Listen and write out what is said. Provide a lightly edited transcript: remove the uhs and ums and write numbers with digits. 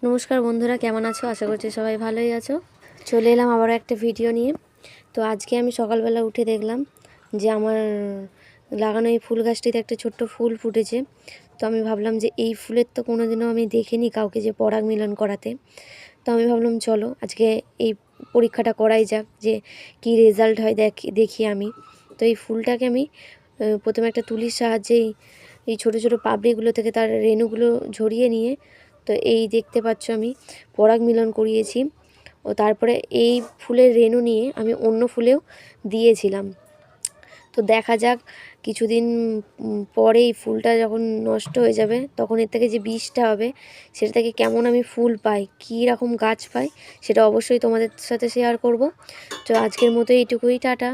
নমস্কার বন্ধুরা, কেমন আছো? আশা করছি সবাই ভালোই আছো। চলে এলাম আবারও একটা ভিডিও নিয়ে। তো আজকে আমি সকালবেলা উঠে দেখলাম যে আমার লাগানো এই ফুল গাছটিতে একটা ছোট্ট ফুল ফুটেছে। তো আমি ভাবলাম যে এই ফুলের তো কোনোদিনও আমি দেখিনি কাউকে যে পরাগ মিলন করাতে। তো আমি ভাবলাম চলো আজকে এই পরীক্ষাটা করাই যাক যে কি রেজাল্ট হয় দেখি আমি। তো এই ফুলটাকে আমি প্রথমে একটা তুলির সাহায্যেই এই ছোটো ছোটো পাপড়িগুলো থেকে তার রেণুগুলো ঝরিয়ে নিয়ে, তো এই দেখতে পাচ্ছ আমি পরাগ মিলন করিয়েছি। ও তারপরে এই ফুলের রেণু নিয়ে আমি অন্য ফুলেও দিয়েছিলাম। তো দেখা যাক কিছুদিন পরে এই ফুলটা যখন নষ্ট হয়ে যাবে তখন এর থেকে যে বীজটা হবে সেটা থেকে কেমন আমি ফুল পাই, কী রকম গাছ পাই, সেটা অবশ্যই তোমাদের সাথে শেয়ার করব। তো আজকের মতো এইটুকুই, টাটা।